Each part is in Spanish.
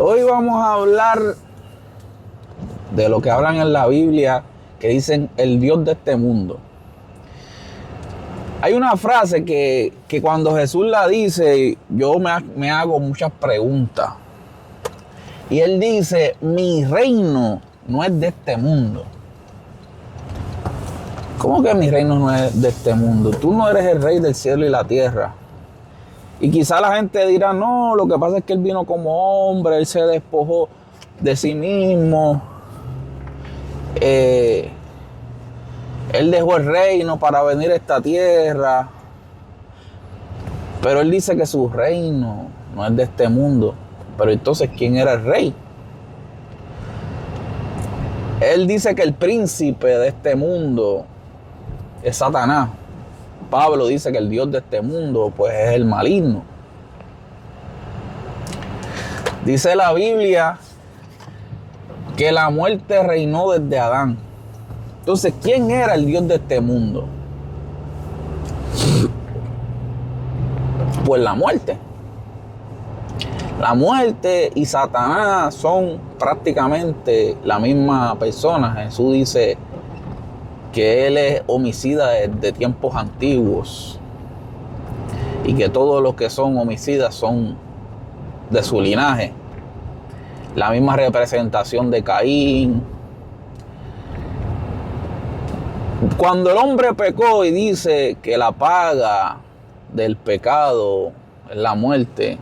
Hoy vamos a hablar de lo que hablan en la Biblia, que dicen el Dios de este mundo. Hay una frase que cuando Jesús la dice, yo me hago muchas preguntas. Y él dice, mi reino no es de este mundo. ¿Cómo que mi reino no es de este mundo? Tú no eres el rey del cielo y la tierra. Y quizá la gente dirá, no, lo que pasa es que él vino como hombre, él se despojó de sí mismo. Él dejó el reino para venir a esta tierra. Pero él dice que su reino no es de este mundo. Pero entonces, ¿quién era el rey? Él dice que el príncipe de este mundo es Satanás. Pablo dice que el Dios de este mundo pues es el maligno. Dice la Biblia que la muerte reinó desde Adán. Entonces, ¿quién era el Dios de este mundo? Pues la muerte. La muerte y Satanás son prácticamente la misma persona. Jesús dice que él es homicida de tiempos antiguos y que todos los que son homicidas son de su linaje. La misma representación de Caín. Cuando el hombre pecó y dice que la paga del pecado es la muerte,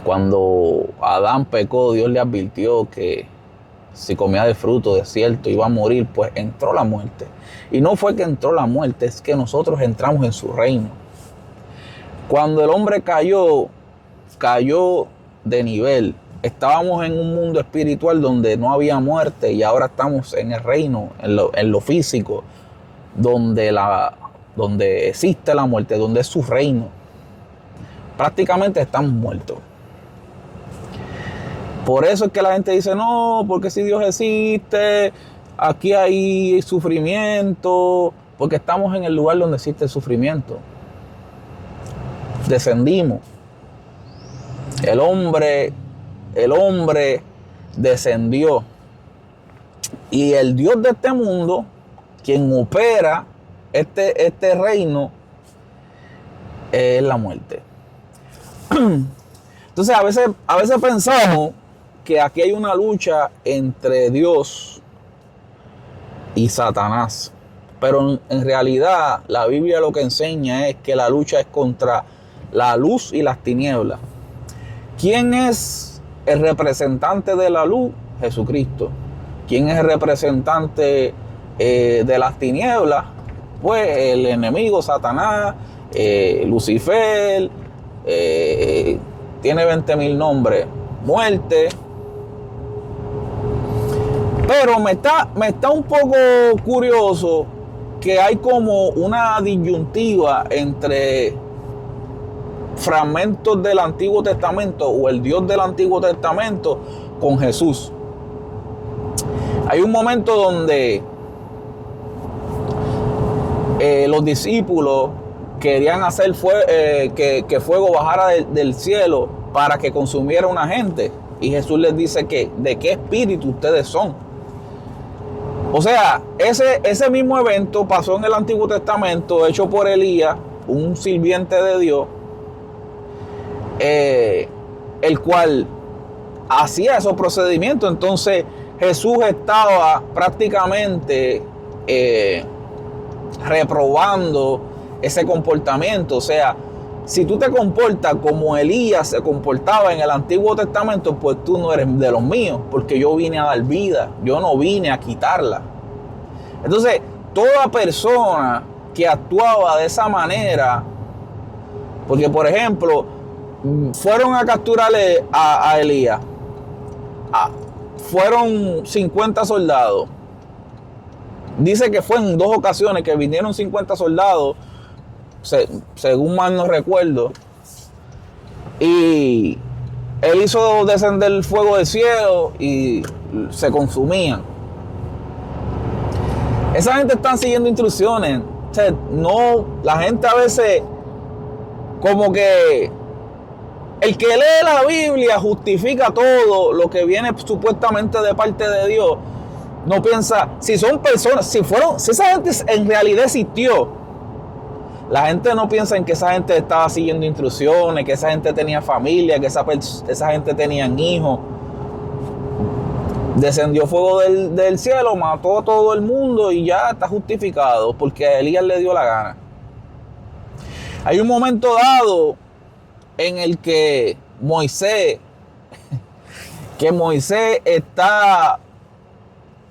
cuando Adán pecó, Dios le advirtió que si comía del fruto de cierto iba a morir, pues entró la muerte. Y no fue que entró la muerte, es que nosotros entramos en su reino. Cuando el hombre cayó de nivel. Estábamos en un mundo espiritual donde no había muerte y ahora estamos en el reino, en lo físico, donde existe la muerte, donde es su reino. Prácticamente estamos muertos. Por eso es que la gente dice, no, porque si Dios existe, aquí hay sufrimiento, porque estamos en el lugar donde existe el sufrimiento. Descendimos. El hombre descendió. Y el Dios de este mundo, quien opera este reino, es la muerte. Entonces a veces pensamos que aquí hay una lucha entre Dios y Satanás. Pero en realidad la Biblia lo que enseña es que la lucha es contra la luz y las tinieblas. ¿Quién es el representante de la luz? Jesucristo. ¿Quién es el representante de las tinieblas? Pues el enemigo, Satanás, Lucifer, tiene 20,000 nombres, muerte. Pero me está un poco curioso que hay como una disyuntiva entre fragmentos del Antiguo Testamento o el Dios del Antiguo Testamento con Jesús. Hay un momento donde los discípulos querían hacer que fuego bajara del cielo para que consumiera una gente. Y Jesús les dice que de qué espíritu ustedes son. O sea, ese mismo evento pasó en el Antiguo Testamento, hecho por Elías, un sirviente de Dios, el cual hacía esos procedimientos. Entonces Jesús estaba prácticamente reprobando ese comportamiento. O sea, si tú te comportas como Elías se comportaba en el Antiguo Testamento, pues tú no eres de los míos, porque yo vine a dar vida, yo no vine a quitarla. Entonces, toda persona que actuaba de esa manera, porque por ejemplo, fueron a capturarle a Elías, fueron 50 soldados. Dice que fue en 2 ocasiones que vinieron 50 soldados, según mal no recuerdo, y él hizo descender el fuego del cielo y se consumían. Esa gente está siguiendo instrucciones. O sea, no, la gente a veces como que El que lee la Biblia justifica todo lo que viene supuestamente de parte de Dios. No piensa, si son personas, si esa gente en realidad existió, la gente no piensa en que esa gente estaba siguiendo instrucciones, que esa gente tenía familia, que esa gente tenía hijos. Descendió fuego del cielo, mató a todo el mundo y ya está justificado porque a Elías le dio la gana. Hay un momento dado en el que Moisés está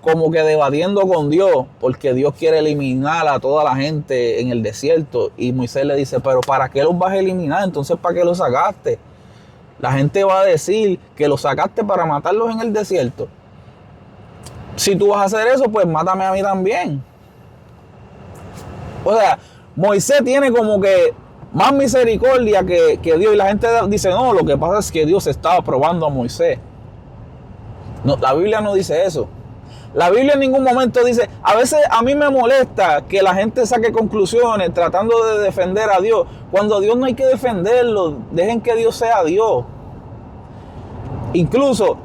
como que debatiendo con Dios porque Dios quiere eliminar a toda la gente en el desierto y Moisés le dice, pero ¿para qué los vas a eliminar? Entonces, ¿para qué los sacaste? La gente va a decir que los sacaste para matarlos en el desierto. Si tú vas a hacer eso, pues mátame a mí también. O sea, Moisés tiene como que más misericordia que Dios. Y la gente dice, no, lo que pasa es que Dios estaba probando a Moisés. No, la Biblia no dice eso. La Biblia en ningún momento dice, a veces a mí me molesta que la gente saque conclusiones tratando de defender a Dios. Cuando a Dios no hay que defenderlo, dejen que Dios sea Dios. Incluso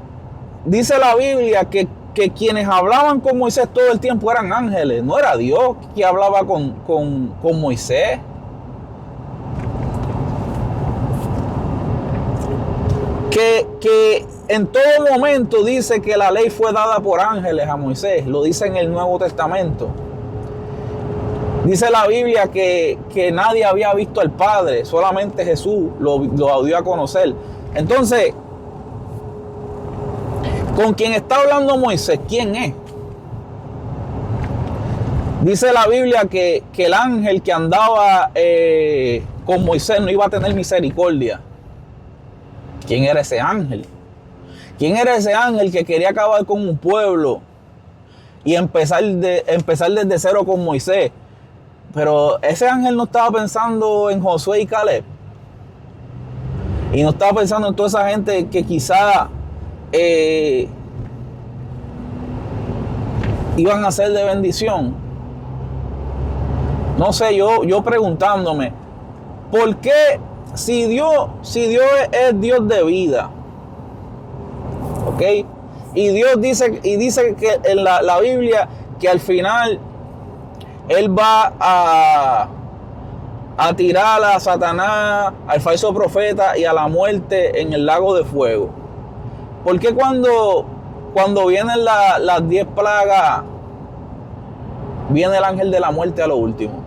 dice la Biblia que quienes hablaban con Moisés todo el tiempo eran ángeles. No era Dios que hablaba con Moisés. Que en todo momento dice que la ley fue dada por ángeles a Moisés. Lo dice en el Nuevo Testamento. Dice la Biblia que nadie había visto al Padre. Solamente Jesús lo dio a conocer. Entonces, ¿con quién está hablando Moisés? ¿Quién es? Dice la Biblia que el ángel que andaba con Moisés no iba a tener misericordia. ¿Quién era ese ángel? ¿Quién era ese ángel que quería acabar con un pueblo y empezar desde cero con Moisés? Pero ese ángel no estaba pensando en Josué y Caleb. Y no estaba pensando en toda esa gente que quizá iban a ser de bendición. No sé, yo preguntándome, ¿por qué si Dios es Dios de vida? ¿Ok? Y Dios dice que en la Biblia que al final Él va a tirar a Satanás, al falso profeta y a la muerte en el lago de fuego. ¿Por qué cuando vienen las 10 plagas, viene el ángel de la muerte a lo último?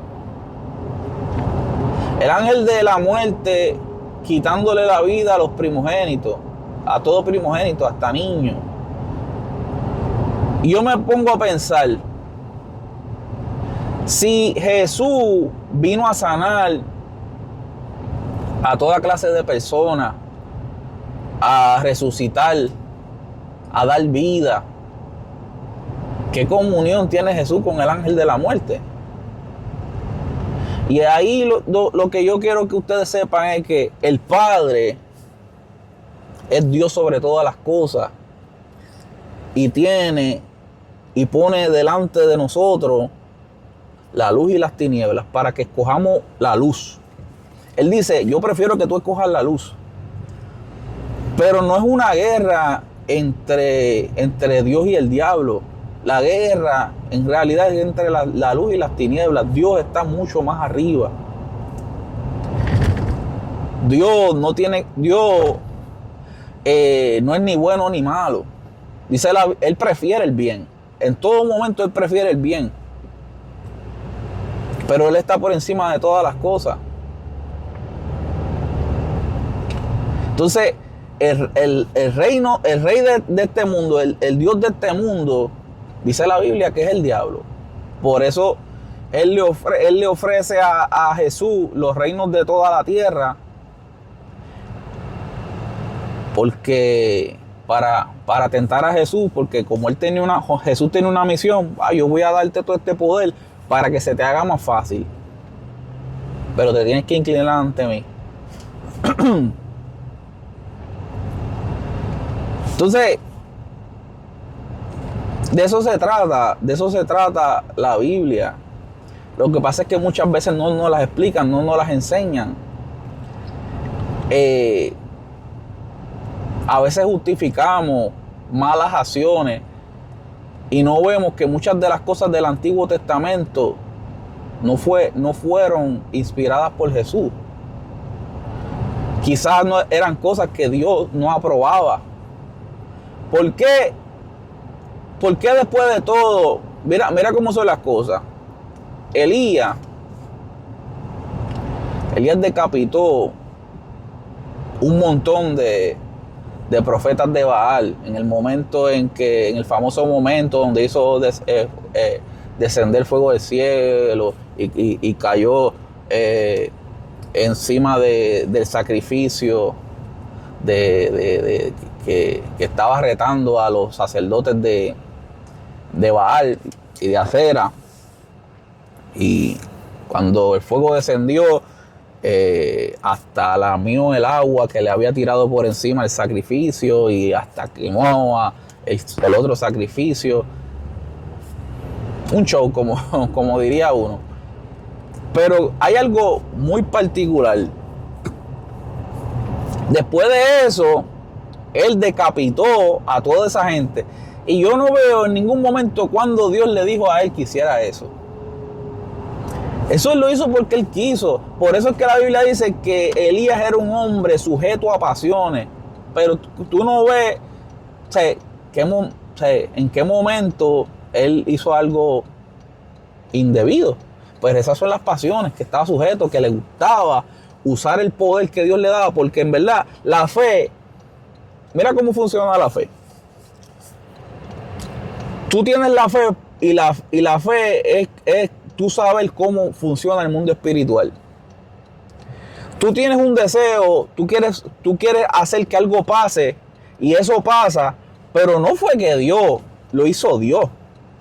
El ángel de la muerte quitándole la vida a los primogénitos, a todo primogénito, hasta niños. Y yo me pongo a pensar, si Jesús vino a sanar a toda clase de personas, a resucitar, a dar vida, ¿qué comunión tiene Jesús con el ángel de la muerte? Y ahí lo que yo quiero que ustedes sepan es que el Padre es Dios sobre todas las cosas y pone delante de nosotros la luz y las tinieblas para que escojamos la luz. Él dice, yo prefiero que tú escojas la luz. Pero no es una guerra entre Dios y el diablo. La guerra en realidad es entre la luz y las tinieblas. Dios está mucho más arriba. Dios no es ni bueno ni malo. Dice Él prefiere el bien. En todo momento Él prefiere el bien. Pero Él está por encima de todas las cosas. Entonces, el rey de este mundo, el Dios de este mundo, dice la Biblia que es el diablo. Por eso Él le ofrece a Jesús los reinos de toda la tierra. Porque para tentar a Jesús, porque como Jesús tiene una misión, yo voy a darte todo este poder para que se te haga más fácil. Pero te tienes que inclinar ante mí. Entonces, de eso se trata la Biblia. Lo que pasa es que muchas veces no nos las explican, no nos las enseñan. A veces justificamos malas acciones y no vemos que muchas de las cosas del Antiguo Testamento no fueron inspiradas por Jesús. Quizás no eran cosas que Dios no aprobaba. ¿Por qué? ¿Por qué después de todo? Mira cómo son las cosas. Elías decapitó un montón de profetas de Baal en el famoso momento donde hizo descender fuego del cielo y cayó encima del sacrificio que estaba retando a los sacerdotes de Baal y de Acera. Y cuando el fuego descendió, hasta lamió el agua que le había tirado por encima el sacrificio y hasta quemó el otro sacrificio. Un show, como diría uno. Pero hay algo muy particular. Después de eso, él decapitó a toda esa gente. Y yo no veo en ningún momento cuando Dios le dijo a él que hiciera eso. Eso él lo hizo porque él quiso. Por eso es que la Biblia dice que Elías era un hombre sujeto a pasiones. Pero tú no ves, o sea, en qué momento él hizo algo indebido. Pues esas son las pasiones, que estaba sujeto, que le gustaba usar el poder que Dios le daba. Porque en verdad la fe, mira cómo funciona la fe. Tú tienes la fe y la fe es tú sabes cómo funciona el mundo espiritual. Tú tienes un deseo, tú quieres hacer que algo pase y eso pasa, pero no fue que Dios, lo hizo Dios.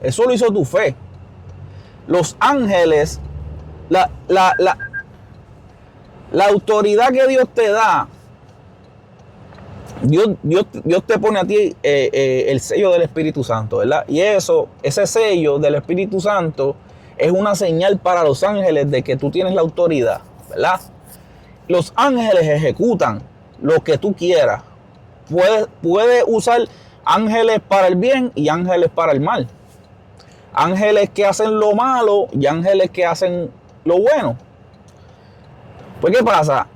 Eso lo hizo tu fe. Los ángeles, la autoridad que Dios te da, Dios te pone a ti el sello del Espíritu Santo, ¿verdad? Y ese sello del Espíritu Santo es una señal para los ángeles de que tú tienes la autoridad, ¿verdad? Los ángeles ejecutan lo que tú quieras. Puedes usar ángeles para el bien y ángeles para el mal. Ángeles que hacen lo malo y ángeles que hacen lo bueno. Pues ¿qué pasa?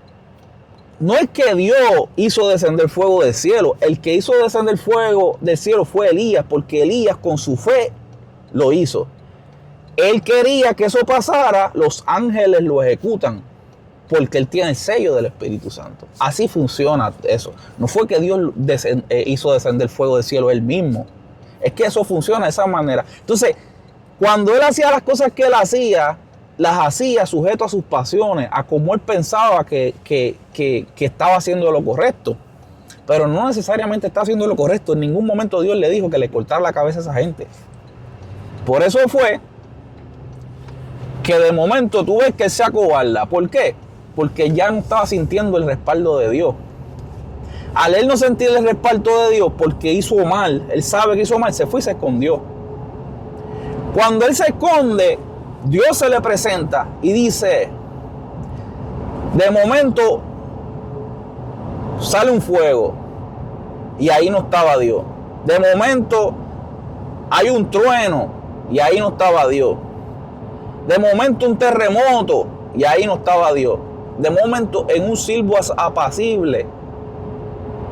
No es que Dios hizo descender fuego del cielo. El que hizo descender fuego del cielo fue Elías, porque Elías con su fe lo hizo. Él quería que eso pasara, los ángeles lo ejecutan, porque él tiene el sello del Espíritu Santo. Así funciona eso. No fue que Dios hizo descender fuego del cielo él mismo. Es que eso funciona de esa manera. Entonces, cuando él hacía las cosas que él hacía, las hacía sujeto a sus pasiones, a cómo él pensaba que estaba haciendo lo correcto. Pero no necesariamente está haciendo lo correcto. En ningún momento Dios le dijo que le cortara la cabeza a esa gente. Por eso fue que de momento tú ves que él se acobarda. ¿Por qué? Porque ya no estaba sintiendo el respaldo de Dios. Al él no sentir el respaldo de Dios porque hizo mal, él sabe que hizo mal, se fue y se escondió. Cuando él se esconde, Dios se le presenta y dice, de momento sale un fuego y ahí no estaba Dios. De momento hay un trueno y ahí no estaba Dios. De momento un terremoto y ahí no estaba Dios. De momento en un silbo apacible,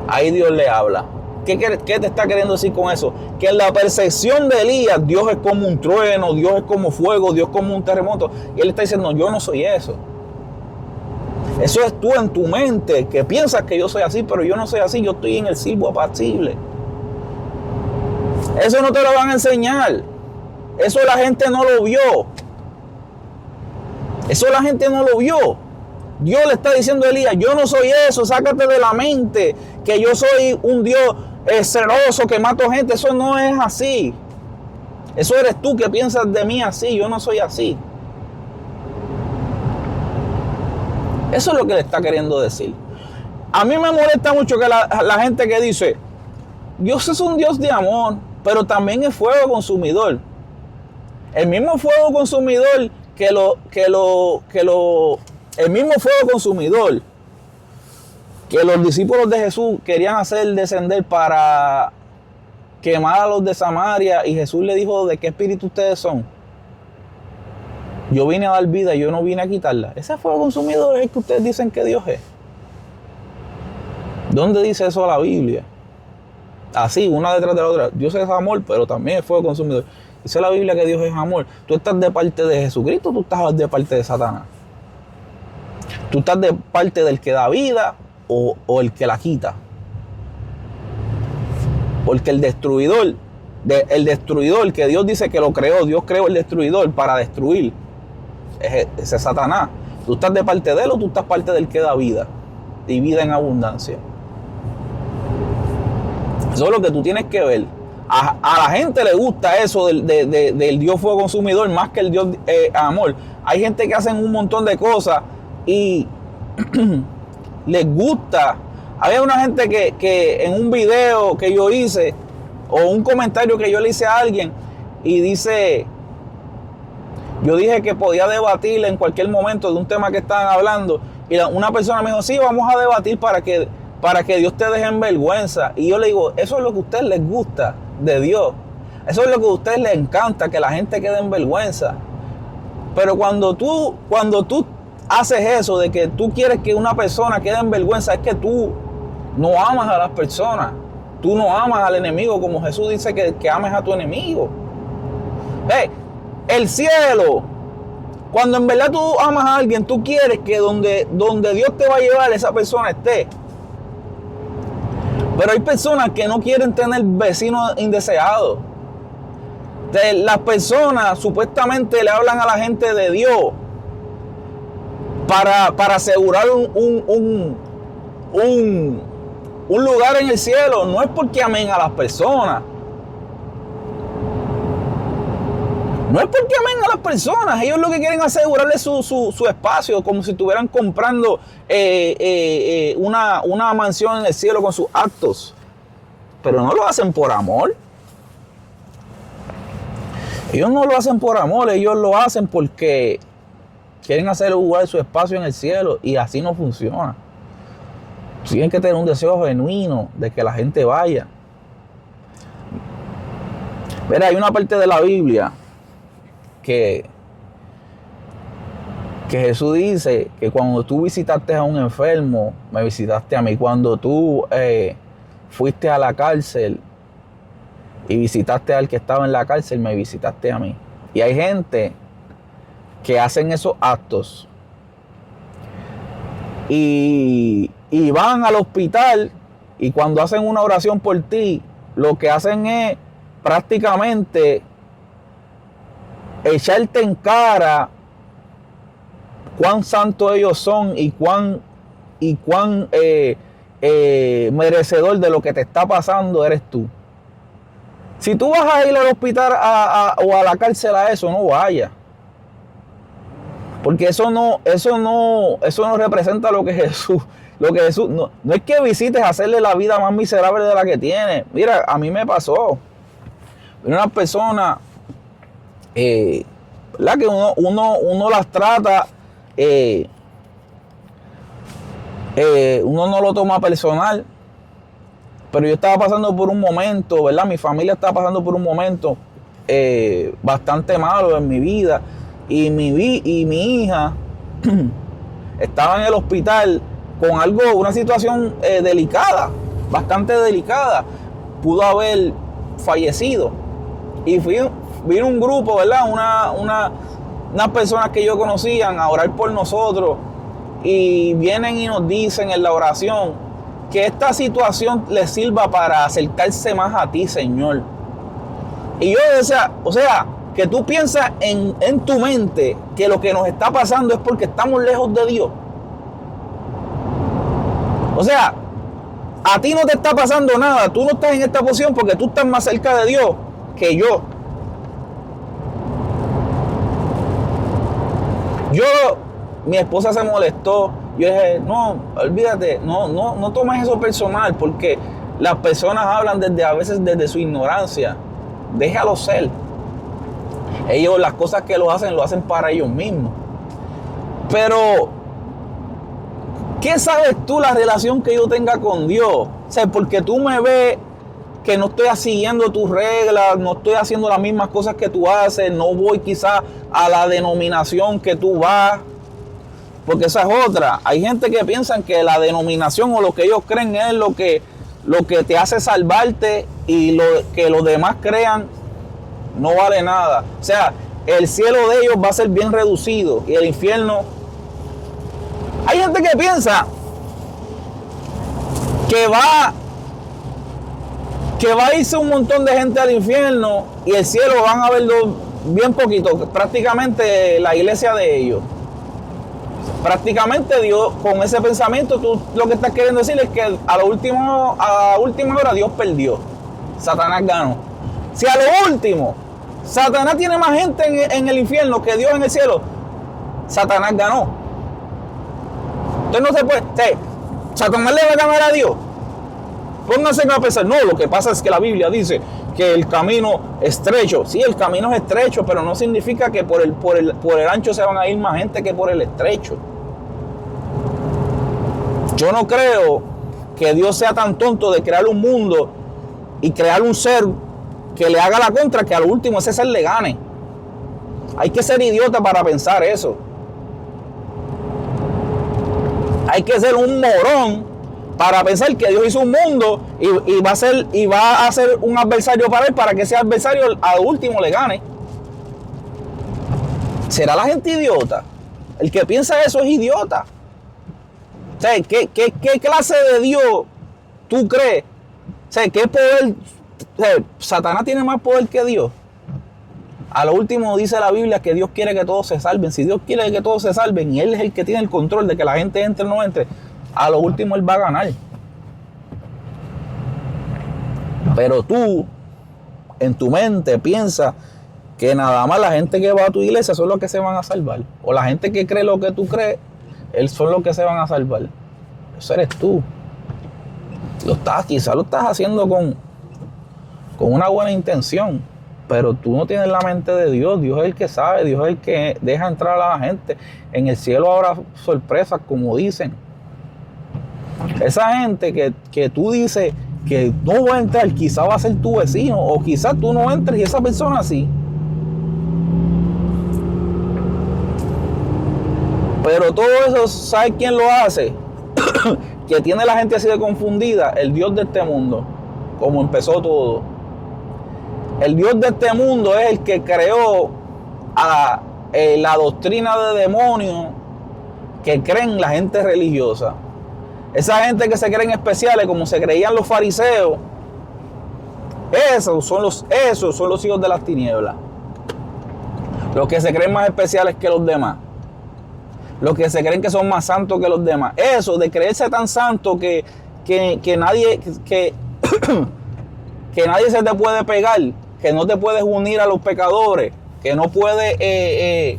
ahí Dios le habla. ¿Qué te está queriendo decir con eso? Que en la percepción de Elías, Dios es como un trueno, Dios es como fuego, Dios es como un terremoto. Y él está diciendo, yo no soy eso. Eso es tú en tu mente, que piensas que yo soy así, pero yo no soy así, yo estoy en el silbo apacible. Eso no te lo van a enseñar. Eso la gente no lo vio. Eso la gente no lo vio. Dios le está diciendo a Elías, yo no soy eso, sácate de la mente que yo soy un Dios celoso que mato gente. Eso no es así. Eso eres tú que piensas de mí así, yo no soy así. Eso es lo que le está queriendo decir. A mí me molesta mucho que la gente que dice, Dios es un Dios de amor, pero también es fuego consumidor. El mismo fuego consumidor el mismo fuego consumidor que los discípulos de Jesús querían hacer descender para quemar a los de Samaria, y Jesús le dijo: ¿de qué espíritu ustedes son? Yo vine a dar vida, yo no vine a quitarla. Ese fuego consumidor es el que ustedes dicen que Dios es. ¿Dónde dice eso la Biblia? Así, una detrás de la otra. Dios es amor, pero también es fuego consumidor. Dice la Biblia que Dios es amor. ¿Tú estás de parte de Jesucristo o tú estás de parte de Satanás? ¿Tú estás de parte del que da vida o el que la quita? Porque el destruidor, que Dios dice que lo creó, Dios creó el destruidor para destruir, ese es Satanás. ¿Tú estás de parte de él o tú estás parte del que da vida? Y vida en abundancia. Eso es lo que tú tienes que ver. A la gente le gusta eso del Dios fuego consumidor más que el Dios amor. Hay gente que hacen un montón de cosas y les gusta. Había una gente que en un video que yo hice o un comentario que yo le hice a alguien y dice, yo dije que podía debatir en cualquier momento de un tema que estaban hablando, y una persona me dijo: sí, vamos a debatir para que Dios te deje en vergüenza. Y yo le digo: eso es lo que a ustedes les gusta de Dios, eso es lo que a ustedes les encanta, que la gente quede en vergüenza. Pero cuando tú haces eso de que tú quieres que una persona quede en vergüenza, es que tú no amas a las personas, tú no amas al enemigo, como Jesús dice que ames a tu enemigo. El cielo, cuando en verdad tú amas a alguien, tú quieres que donde Dios te va a llevar, esa persona esté. Pero hay personas que no quieren tener vecinos indeseados. Las personas supuestamente le hablan a la gente de Dios para asegurar un lugar en el cielo. No es porque amen a las personas. No es porque amen a las personas. Ellos lo que quieren es asegurarle su espacio, como si estuvieran comprando una mansión en el cielo con sus actos. Pero no lo hacen por amor. Ellos no lo hacen por amor, ellos lo hacen porque quieren hacer jugar su espacio en el cielo, y así no funciona. Tienen que tener un deseo genuino de que la gente vaya. Mira, hay una parte de la Biblia que Jesús dice que cuando tú visitaste a un enfermo, me visitaste a mí. Cuando tú fuiste a la cárcel y visitaste al que estaba en la cárcel, me visitaste a mí. Y hay gente que hacen esos actos y van al hospital, y cuando hacen una oración por ti, lo que hacen es prácticamente echarte en cara cuán santos ellos son y cuán merecedor de lo que te está pasando eres tú. Si tú vas a ir al hospital o a la cárcel a eso, no vayas. Porque eso no representa lo que Jesús no es que visites a hacerle la vida más miserable de la que tiene. Mira, a mí me pasó. Una persona, ¿verdad? Que uno las trata, uno no lo toma personal. Pero yo estaba pasando por un momento, ¿verdad? Mi familia estaba pasando por un momento bastante malo en mi vida. Y mi hija estaba en el hospital con una situación delicada, bastante delicada. Pudo haber fallecido. Y vino un grupo, ¿verdad? Unas personas que yo conocían a orar por nosotros. Y vienen y nos dicen en la oración que esta situación les sirva para acercarse más a ti, Señor. Y yo decía, o sea, que tú piensas en tu mente que lo que nos está pasando es porque estamos lejos de Dios. O sea, a ti no te está pasando nada. Tú no estás en esta posición porque tú estás más cerca de Dios que yo. Mi esposa se molestó. Yo dije, no, olvídate, no tomes eso personal, porque las personas hablan a veces desde su ignorancia. Déjalo ser. Ellos, las cosas que lo hacen para ellos mismos. Pero ¿Qué sabes tú la relación que yo tenga con Dios? O sea, porque tú me ves que no estoy siguiendo tus reglas, no estoy haciendo las mismas cosas que tú haces, no voy quizás a la denominación que tú vas, porque esa es otra. Hay gente que piensa que la denominación o lo que ellos creen es lo que te hace salvarte, y lo que los demás crean no vale nada. O sea, el cielo de ellos va a ser bien reducido y el infierno. Hay gente que piensa que va a irse un montón de gente al infierno y el cielo van a verlo bien poquito, prácticamente la iglesia de ellos. Prácticamente Dios, con ese pensamiento, tú lo que estás queriendo decir es que a la última hora Dios perdió. Satanás ganó. Si a lo último Satanás tiene más gente en el infierno que Dios en el cielo, Satanás ganó. Entonces no se puede. Satanás le va a ganar a Dios. Pónganse a pensar, no, lo que pasa es que la Biblia dice que el camino estrecho, sí, el camino es estrecho, pero no significa que por el ancho se van a ir más gente que por el estrecho. Yo no creo que Dios sea tan tonto de crear un mundo y crear un ser que le haga la contra, que al último ese ser le gane. Hay que ser idiota para pensar eso. Hay que ser un morón para pensar que Dios hizo un mundo y va a ser un adversario para él, para que ese adversario al último le gane. ¿Será la gente idiota? El que piensa eso es idiota. O sea, ¿qué clase de Dios tú crees? O sea, ¿qué poder? O sea, Satanás tiene más poder que Dios. A lo último dice la Biblia que Dios quiere que todos se salven. Si Dios quiere que todos se salven y Él es el que tiene el control de que la gente entre o no entre, a lo último Él va a ganar. Pero tú, en tu mente, piensas que nada más la gente que va a tu iglesia son los que se van a salvar. O la gente que cree lo que tú crees, son los que se van a salvar. Eso eres tú. Quizás lo estás haciendo con una buena intención, pero tú no tienes la mente de Dios. Dios es el que sabe, Dios es el que deja entrar a la gente. En el cielo habrá sorpresas, como dicen. Esa gente que tú dices que no va a entrar, quizás va a ser tu vecino, o quizás tú no entres y esa persona sí. Pero todo eso, ¿sabe quién lo hace? Que tiene la gente así de confundida, el Dios de este mundo, como empezó todo. El Dios de este mundo es el que creó la doctrina de demonios que creen la gente religiosa. Esa gente que se creen especiales, como se creían los fariseos, esos son los hijos de las tinieblas. Los que se creen más especiales que los demás. Los que se creen que son más santos que los demás. Eso de creerse tan santo que nadie que nadie se te puede pegar, que no te puedes unir a los pecadores, que no puedes, que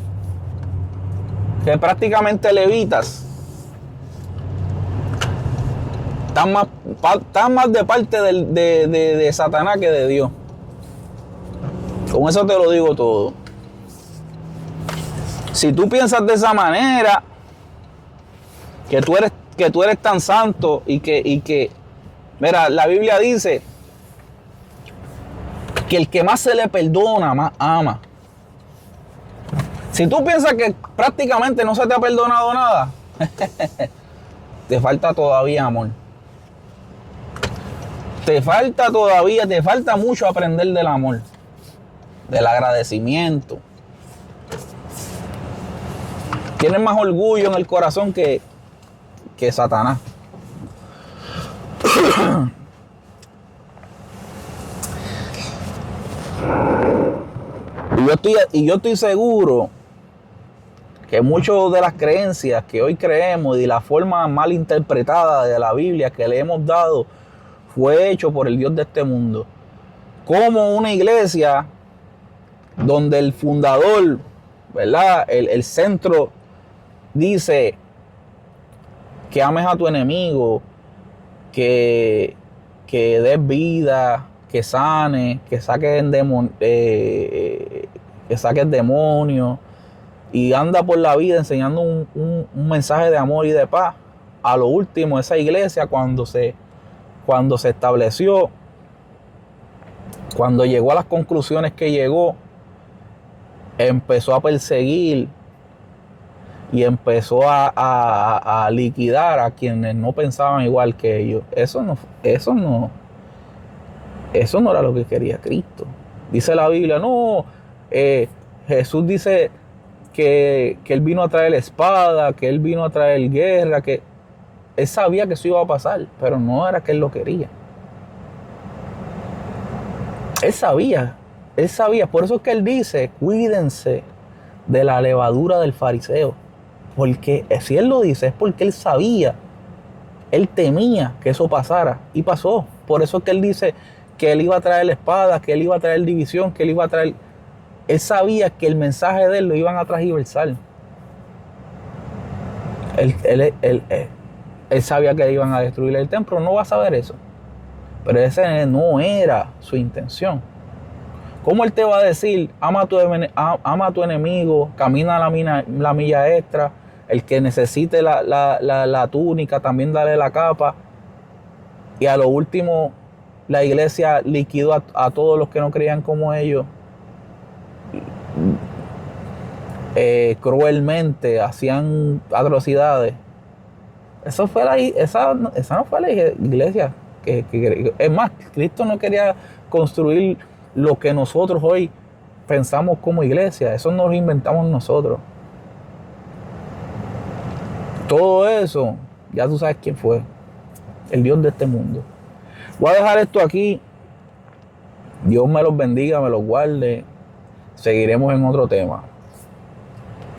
prácticamente levitas. Están más de parte de Satanás que de Dios. Con eso te lo digo todo. Si tú piensas de esa manera, que tú eres tan santo y que mira, la Biblia dice que el que más se le perdona, más ama. Si tú piensas que prácticamente no se te ha perdonado nada, te falta todavía amor. Te falta mucho aprender del amor, del agradecimiento. Tienes más orgullo en el corazón que Satanás. Y yo estoy seguro que muchas de las creencias que hoy creemos y la forma mal interpretada de la Biblia que le hemos dado fue hecho por el Dios de este mundo. Como una iglesia donde el fundador, ¿verdad? El centro dice que ames a tu enemigo, que des vida, que sanes, que saques demonios y anda por la vida enseñando un mensaje de amor y de paz. a lo último, esa iglesia cuando se estableció, cuando llegó a las conclusiones que llegó, empezó a perseguir y empezó a liquidar a quienes no pensaban igual que ellos. Eso no era lo que quería Cristo. Dice la Biblia, no, Jesús dice que Él vino a traer espada, que Él vino a traer guerra, que Él sabía que eso iba a pasar, pero no era que Él lo quería. Él sabía, por eso es que Él dice, cuídense de la levadura del fariseo. Porque si Él lo dice es porque Él sabía, Él temía que eso pasara y pasó. Por eso es que Él dice que Él iba a traer la espada, que Él iba a traer división, que Él iba a traer... Él sabía que el mensaje de Él lo iban a transgiversar. Él sabía que iban a destruir el templo, no va a saber eso. Pero ese no era su intención. ¿Cómo Él te va a decir, ama a tu enemigo, camina la milla extra, el que necesite la túnica, también dale la capa? Y a lo último, la iglesia liquidó a todos los que no creían como ellos. Cruelmente hacían atrocidades. Esa no fue la iglesia es más, Cristo no quería construir lo que nosotros hoy pensamos como iglesia. Eso nos lo inventamos nosotros. Todo eso, ya tú sabes quién fue. El Dios de este mundo. Voy a dejar esto aquí. Dios me los bendiga, me los guarde. Seguiremos en otro tema.